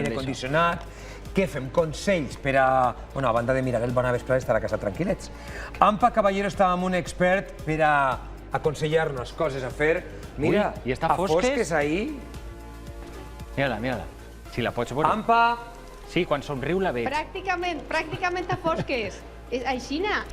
aire condicionat, què fem? Consells per a... Bueno, a banda de mirar el bona vesprada, estar a casa tranquil·lets. Ampa Caballero estava amb un expert per a aconsellar-nos coses a fer. Mira, Ui, i està a fosques ahir... Mira-la, mira-la. Si la pots veure. Ampa... Sí, quan somriu la veig. Pràcticament a fosques. Aixina.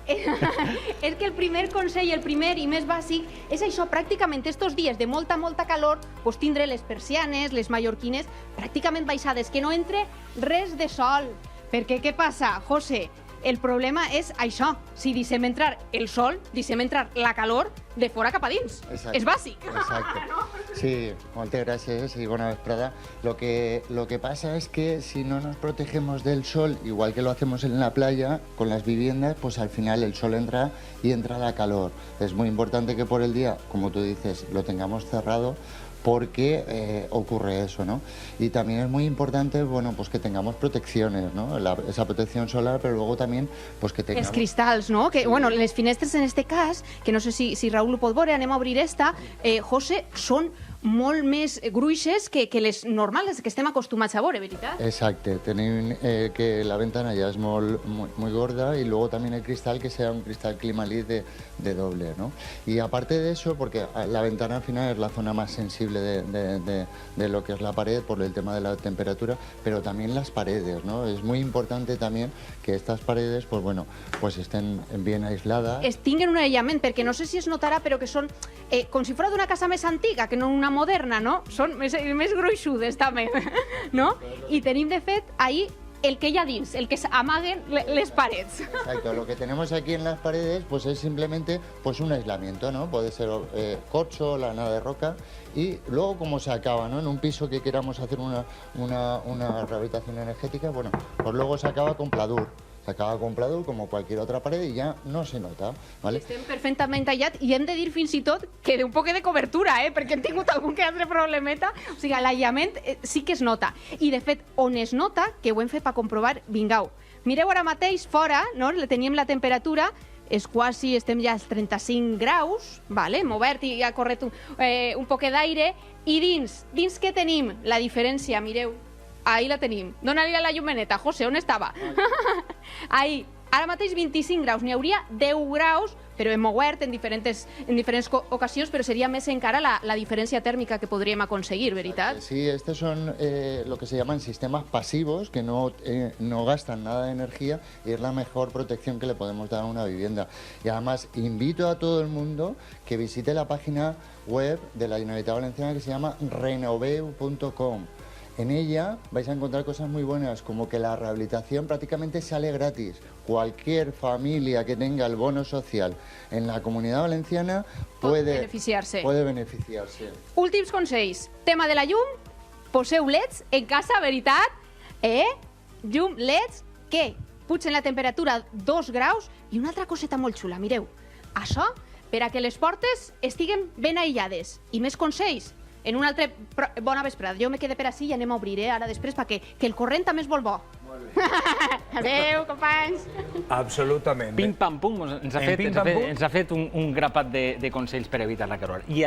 És que el primer consell, el primer i més bàsic, és això, pràcticament estos dies de molta calor, doncs tindre les persianes, les mallorquines, pràcticament baixades, que no entre res de sol. Perquè què passa, José? El problema és això, si deixem entrar el sol, deixem entrar la calor de fora cap a dins. Exacte. És bàsic. Exacte. Sí, moltes gràcies y buena vesprada. Lo que pasa es que si no nos protegemos del sol, igual que lo hacemos en la playa, con las viviendas, pues al final el sol entra y entra la calor. Es muy importante que por el día, como tú dices, lo tengamos cerrado, porque ocurre eso, ¿no? Y también es muy importante, bueno, pues que tengamos protecciones, ¿no? Esa protección solar, pero luego también, pues que tengamos... Els cristalls, no? Que, bueno, les finestres en este cas, que no sé si Raúl ho pot veure, anem a obrir esta, José, són molt més gruixes que les normals que estem acostumats a veure, veritat? Exacto, tenéis que la ventana ya es muy gorda y luego también el cristal que sea un cristal Climalit de doble, ¿no? Y aparte de eso, porque la ventana al final es la zona más sensible de lo que es la pared por el tema de la temperatura, pero también las paredes, ¿no? Es muy importante también que estas paredes, pues bueno, pues estén bien aisladas. Tinguen un aïllament, perquè no sé si es notarà, però que són com si fos d'una casa més antiga, que no una moderna, no? Són més gruixudes, també, no? I tenim, de fet, ahí el que hi ha dins, el que amaguen les parets. Exacto, lo que tenemos aquí en las paredes pues es simplemente pues un aislamiento, ¿no? Puede ser corcho, lana de roca y luego como se acaba, ¿no? En un piso que queramos hacer una rehabilitación energética, bueno, pues luego se acaba con pladur. Se acaba con pladur como cualquier otra pared y ya no se nota, ¿vale? Estem perfectament aïllats i hem de dir fins i tot que d'un poc de cobertura, perquè hem tingut algun que altre problemeta. O sigui, l'aïllament sí que es nota. I, de fet, on es nota, que ho hem fet per comprovar, vingau. Mireu ara mateix fora, no? Teníem la temperatura, és quasi, estem ja als 35 graus, vale? Hem obert i ha corret un poc d'aire, i dins què tenim? La diferència, mireu. Ahí la tenim. Dóna-li a la llumeneta. José, on estava? Ahí. Ara mateix 25 graus. N'hi hauria 10 graus, però hem obert en diferents ocasions, però seria més encara la diferència tèrmica que podríem aconseguir, veritat? Sí, estos son lo que se llaman sistemas pasivos, que no gastan nada de energía y es la mejor protección que le podemos dar a una vivienda. Y además invito a todo el mundo que visite la página web de la Generalitat Valenciana que se llama renoveu.com. En ella vais a encontrar cosas muy buenas, como que la rehabilitación prácticamente sale gratis. Cualquier familia que tenga el bono social en la Comunidad Valenciana puede beneficiarse. Últims consells. Tema de la llum, poseu leds en casa, veritat? Llum, leds, que pugen la temperatura 2 graus i una altra coseta molt xula, mireu. Això per a que les portes estiguen ben aïllades. I més consells. En un altre... Bona vesprada. Jo me quedé per ací i anem a obrir, ara després, perquè el corrent també és molt bo. Adéu, companys. Absolutament. Pim, pam, pum, ens ha fet un grapat de consells per evitar la calor. I